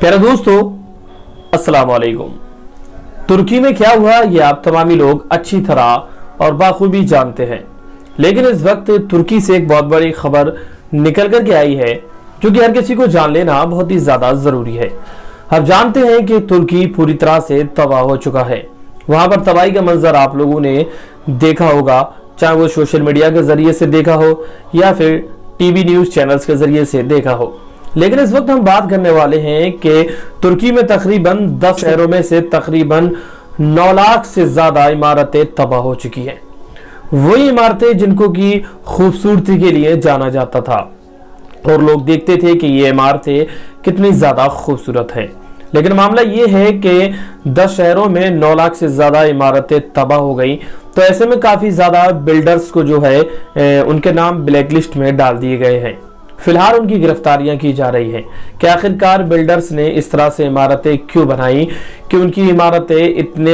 प्यारे दोस्तों, अस्सलाम वालेकुम। तुर्की में क्या हुआ ये आप तमामी लोग अच्छी तरह और बाखूबी जानते हैं, लेकिन इस वक्त तुर्की से एक बहुत बड़ी खबर निकल कर के आई है जो कि हर किसी को जान लेना बहुत ही ज्यादा जरूरी है। हम जानते हैं कि तुर्की पूरी तरह से तबाह हो चुका है। वहां पर तबाही का मंजर आप लोगों ने देखा होगा, चाहे वो सोशल मीडिया के जरिए से देखा हो या फिर टीवी न्यूज चैनल्स के जरिए से देखा हो। लेकिन इस वक्त हम बात करने वाले हैं कि तुर्की में तकरीबन 10 शहरों में से तकरीबन 9 लाख से ज्यादा इमारतें तबाह हो चुकी हैं। वही इमारतें जिनको की खूबसूरती के लिए जाना जाता था और लोग देखते थे कि ये इमारतें कितनी ज्यादा खूबसूरत है। लेकिन मामला ये है कि 10 शहरों में 9 लाख से ज्यादा इमारतें तबाह हो गई, तो ऐसे में काफी ज्यादा बिल्डर्स को जो है उनके नाम ब्लैकलिस्ट में डाल दिए गए हैं। फिलहाल उनकी गिरफ्तारियां की जा रही हैं कि आखिरकार बिल्डर्स ने इस तरह से इमारतें क्यों बनाई कि उनकी इमारतें इतने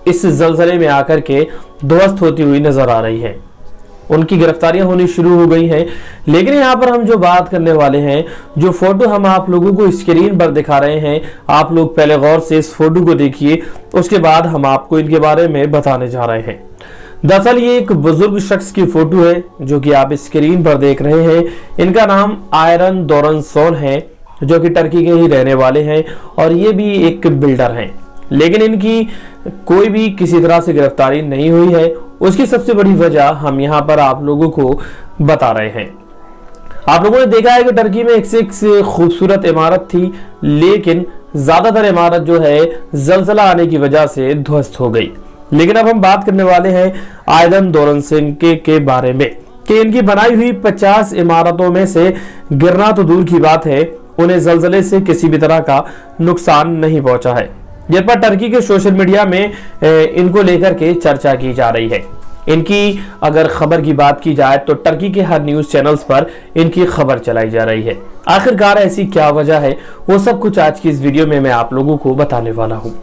इस जलजले में आकर के ध्वस्त होती हुई नजर आ रही हैं। उनकी गिरफ्तारियां होनी शुरू हो गई हैं। लेकिन यहाँ पर हम जो बात करने वाले हैं, जो फोटो हम आप लोगों को स्क्रीन पर दिखा रहे हैं, आप लोग पहले गौर से इस फोटो को देखिए, उसके बाद हम आपको इनके बारे में बताने जा रहे हैं। दरअसल ये एक बुजुर्ग शख्स की फोटो है जो कि आप स्क्रीन पर देख रहे हैं। इनका नाम आयरन दोरनसोन है, जो कि टर्की के ही रहने वाले हैं और ये भी एक बिल्डर हैं। लेकिन इनकी कोई भी किसी तरह से गिरफ्तारी नहीं हुई है। उसकी सबसे बड़ी वजह हम यहाँ पर आप लोगों को बता रहे हैं। आप लोगों ने देखा है कि टर्की में एक से एक खूबसूरत इमारत थी, लेकिन ज्यादातर इमारत जो है जलजला आने की वजह से ध्वस्त हो गई। लेकिन अब हम बात करने वाले हैं आयरन दोरनसोन के बारे में कि इनकी बनाई हुई 50 इमारतों में से गिरना तो दूर की बात है, उन्हें जलजले से किसी भी तरह का नुकसान नहीं पहुंचा है। जिस पर टर्की के सोशल मीडिया में इनको लेकर के चर्चा की जा रही है। इनकी अगर खबर की बात की जाए तो टर्की के हर न्यूज चैनल्स पर इनकी खबर चलाई जा रही है। आखिरकार ऐसी क्या वजह है, वो सब कुछ आज की इस वीडियो में मैं आप लोगों को बताने वाला हूँ।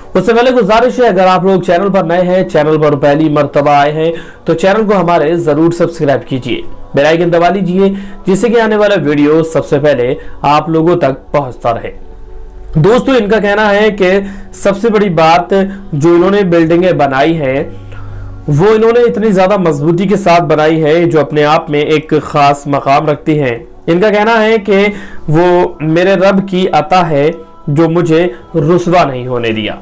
उससे पहले गुजारिश है, अगर आप लोग चैनल पर नए हैं, चैनल पर पहली मर्तबा आए हैं, तो चैनल को हमारे जरूर सब्सक्राइब कीजिए, बेल आइकन दबा लीजिए, जिससे कि आने वाला वीडियो सबसे पहले आप लोगों तक पहुंचता रहे। दोस्तों, इनका कहना है कि सबसे बड़ी बात जो इन्होंने बिल्डिंगें बनाई है वो इन्होंने इतनी ज्यादा मजबूती के साथ बनाई है जो अपने आप में एक खास मकाम रखती है। इनका कहना है कि वो मेरे रब की अता है जो मुझे रुसवा नहीं होने दिया।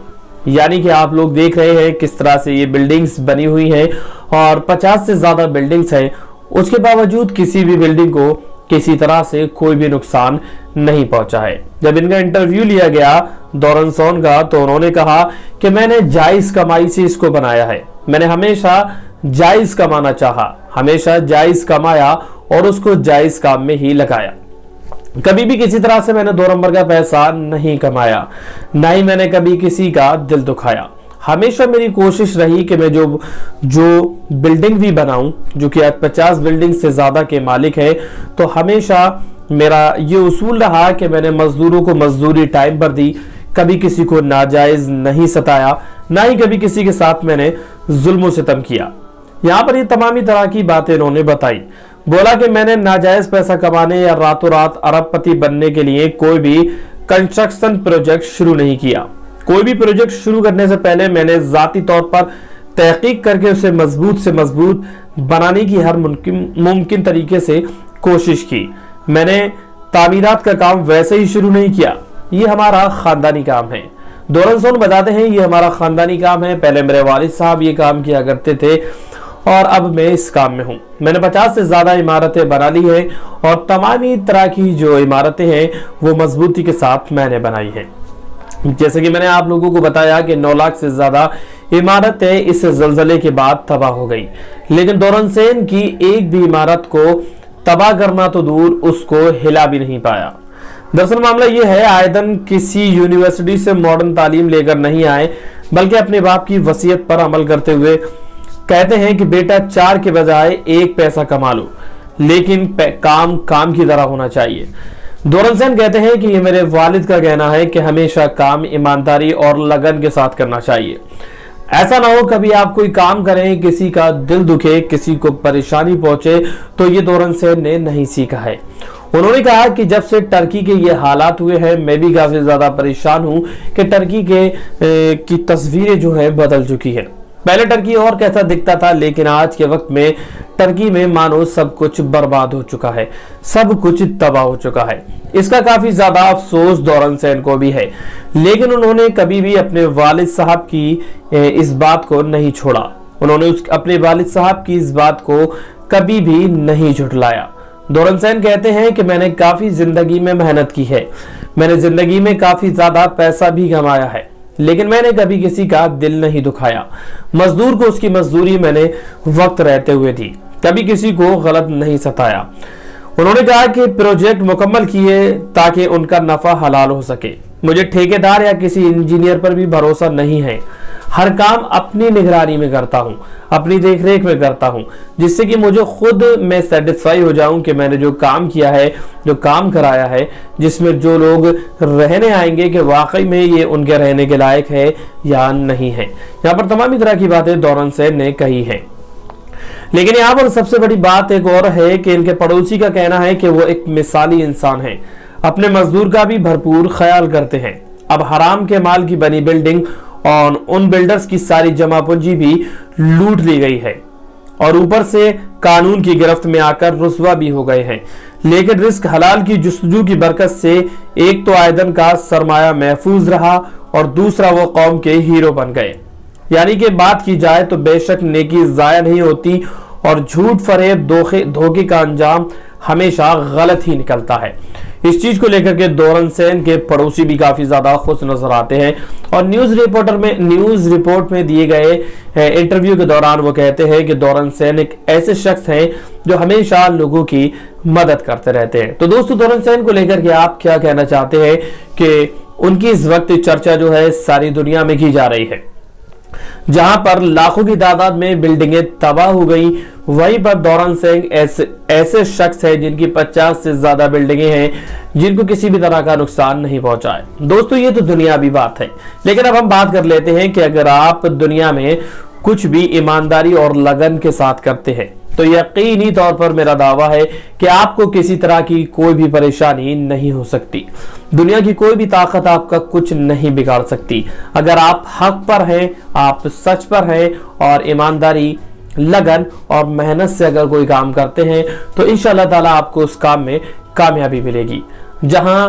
यानी कि आप लोग देख रहे हैं किस तरह से ये बिल्डिंग्स बनी हुई हैं और 50 से ज्यादा बिल्डिंग्स हैं, उसके बावजूद किसी भी बिल्डिंग को किसी तरह से कोई भी नुकसान नहीं पहुंचा है। जब इनका इंटरव्यू लिया गया दोरनसोन का, तो उन्होंने कहा कि मैंने जायज कमाई से इसको बनाया है। मैंने हमेशा जायज कमाना चाहा, हमेशा जायज कमाया और उसको जायज काम में ही लगाया। कभी भी किसी तरह से मैंने 2 नंबर का पैसा नहीं कमाया, ना ही मैंने कभी किसी का दिल दुखाया। हमेशा मेरी कोशिश रही कि मैं जो बिल्डिंग भी बनाऊं, जो कि आज 50 बिल्डिंग से ज्यादा के मालिक है, तो हमेशा मेरा ये उसूल रहा कि मैंने मजदूरों को मजदूरी टाइम पर दी, कभी किसी को नाजायज नहीं सताया, ना ही कभी किसी के साथ मैंने जुल्म सितम किया। यहाँ पर ये तमामी तरह की बातें इन्होंने बताई। बोला कि मैंने नाजायज पैसा कमाने या रातों रात अरबपति बनने के लिए कोई भी कंस्ट्रक्शन प्रोजेक्ट शुरू नहीं किया। कोई भी प्रोजेक्ट शुरू करने से पहले मैंने जाती तौर पर तहकीक करके उसे मजबूत से मजबूत बनाने की हर मुमकिन तरीके से कोशिश की। मैंने तामीरात का काम वैसे ही शुरू नहीं किया, ये हमारा खानदानी काम है। दोरनसोन बताते हैं ये हमारा खानदानी काम है। पहले मेरे वालिद साहब ये काम किया करते थे और अब मैं इस काम में हूँ। मैंने 50 से ज्यादा इमारतें बना ली हैं और तमामी तरह की जो इमारतें हैं वो मजबूती के साथ मैंने बनाई हैं। जैसे कि मैंने आप लोगों को बताया कि 9 लाख से ज्यादा इमारतें इस जलजले के बाद तबाह हो गई, लेकिन दोरनसोन की एक भी इमारत को तबाह करना तो दूर, उसको हिला भी नहीं पाया। दरअसल मामला ये है, आयदन किसी यूनिवर्सिटी से मॉडर्न तालीम लेकर नहीं आए, बल्कि अपने बाप की वसीयत पर अमल करते हुए कहते हैं कि बेटा 4 के बजाय 1 पैसा कमा लो, लेकिन काम काम की तरह होना चाहिए। दोरनसोन कहते हैं कि ये मेरे वालिद का कहना है कि हमेशा काम ईमानदारी और लगन के साथ करना चाहिए। ऐसा ना हो कभी आप कोई काम करें, किसी का दिल दुखे, किसी को परेशानी पहुंचे, तो ये दोरनसोन ने नहीं सीखा है। انہوں نے کہا کہ جب سے ٹرکی کے یہ حالات ہوئے ہیں میں بھی کافی زیادہ پریشان ہوں کہ ٹرکی کی تصویریں جو ہے بدل چکی ہے. پہلے ٹرکی اور کیسا دکھتا تھا، لیکن آج کے وقت میں ٹرکی میں مانو سب کچھ برباد ہو چکا ہے، سب کچھ تباہ ہو چکا ہے. اس کا کافی زیادہ افسوس دوران سین کو بھی ہے، لیکن انہوں نے کبھی بھی اپنے والد صاحب کی اس بات کو نہیں چھوڑا. انہوں نے اپنے والد صاحب کی اس بات کو کبھی بھی نہیں جھٹلایا. دوران سین کہتے ہیں کہ میں نے کافی زندگی میں محنت کی ہے، میں نے زندگی میں کافی زیادہ پیسہ بھی کمایا ہے، لیکن میں نے کبھی کسی کا دل نہیں دکھایا. مزدور کو اس کی مزدوری میں نے وقت رہتے ہوئے دی، کبھی کسی کو غلط نہیں ستایا. انہوں نے کہا کہ پروجیکٹ مکمل کیے تاکہ ان کا نفع حلال ہو سکے. مجھے ٹھیکیدار یا کسی انجینئر پر بھی بھروسہ نہیں ہے. ہر کام اپنی نگرانی میں کرتا ہوں، اپنی دیکھ ریکھ میں کرتا ہوں، جس سے کہ مجھے خود میں سیٹسفائی ہو جاؤں کہ میں نے جو کام کیا ہے، جو کام کرایا ہے، جس میں جو لوگ رہنے آئیں گے کہ واقعی میں یہ ان کے رہنے کے لائق ہے یا نہیں ہے. یہاں پر تمام طرح کی باتیں دوران سین نے کہی ہیں، لیکن یہاں پر سب سے بڑی بات ایک اور ہے کہ ان کے پڑوسی کا کہنا ہے کہ وہ ایک مثالی انسان ہے، اپنے مزدور کا بھی بھرپور خیال کرتے ہیں. اب حرام کے مال کی بنی بلڈنگ اور ان بلڈرز کی ساری جمع پونجی بھی لوٹ لی گئی ہے اور اوپر سے قانون کی گرفت میں آ کر رسوا بھی ہو گئے ہیں. لیکن رزق حلال کی جستجو کی برکت سے ایک تو آئدن کا سرمایہ محفوظ رہا اور دوسرا وہ قوم کے ہیرو بن گئے. یعنی کہ بات کی جائے تو بے شک نیکی ضائع نہیں ہوتی اور جھوٹ فریب دھوکے کا انجام ہمیشہ غلط ہی نکلتا ہے. اس چیز کو لے کر کے دوران سین کے پڑوسی بھی کافی زیادہ خوش نظر آتے ہیں اور نیوز رپورٹ میں دیے گئے انٹرویو کے دوران وہ کہتے ہیں کہ دوران سین ایک ایسے شخص ہیں جو ہمیشہ لوگوں کی مدد کرتے رہتے ہیں. تو دوستو دوران سین کو لے کر کے آپ کیا کہنا چاہتے ہیں کہ ان کی اس وقت چرچا جو ہے ساری دنیا میں کی جا رہی ہے. جہاں پر لاکھوں کی تعداد میں بلڈنگیں تباہ ہو گئی، وہیں پر دوران سین ایسے شخص ہیں جن کی 50 سے زیادہ بلڈنگیں ہیں جن کو کسی بھی طرح کا نقصان نہیں پہنچا ہے. دوستو یہ تو دنیاوی بات ہے، لیکن اب ہم بات کر لیتے ہیں کہ اگر آپ دنیا میں کچھ بھی ایمانداری اور لگن کے ساتھ کرتے ہیں تو یقینی طور پر میرا دعویٰ ہے کہ آپ کو کسی طرح کی کوئی بھی پریشانی نہیں ہو سکتی. دنیا کی کوئی بھی طاقت آپ کا کچھ نہیں بگاڑ سکتی. اگر آپ حق پر ہیں، آپ سچ پر ہیں اور ایمانداری، لگن اور محنت سے اگر کوئی کام کرتے ہیں تو انشاءاللہ تعالیٰ آپ کو اس کام میں کامیابی ملے گی. جہاں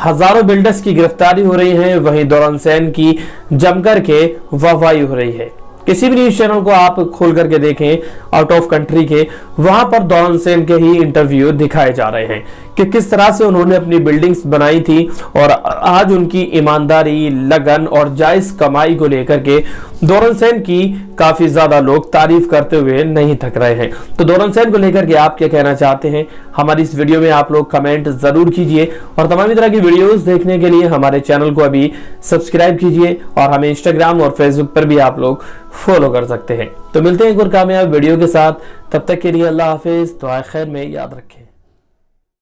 ہزاروں بلڈرز کی گرفتاری ہو رہی ہے، وہیں دوران سین کی جم کر کے واہواہی ہو رہی ہے. کسی بھی نیوز چینل کو آپ کھول کر کے دیکھیں آؤٹ آف کنٹری کے، وہاں پر دوران سین کے ہی انٹرویو دکھائے جا رہے ہیں کہ کس طرح سے انہوں نے اپنی بلڈنگز بنائی تھی اور آج ان کی ایمانداری، لگن اور جائز کمائی کو لے کر کے دوران سین کی کافی زیادہ لوگ تعریف کرتے ہوئے نہیں تھک رہے ہیں. تو دوران سین کو لے کر کے آپ کیا کہنا چاہتے ہیں ہماری اس ویڈیو میں آپ لوگ کمنٹ ضرور کیجئے اور تمام طرح کی ویڈیوز دیکھنے کے لیے ہمارے چینل کو ابھی سبسکرائب کیجئے اور ہمیں انسٹاگرام اور فیس بک پر بھی آپ لوگ فالو کر سکتے ہیں. تو ملتے ہیں ایک اور کامیاب ویڈیو کے ساتھ، تب تک کے لیے اللہ حافظ. دعائے خیر میں یاد رکھیں.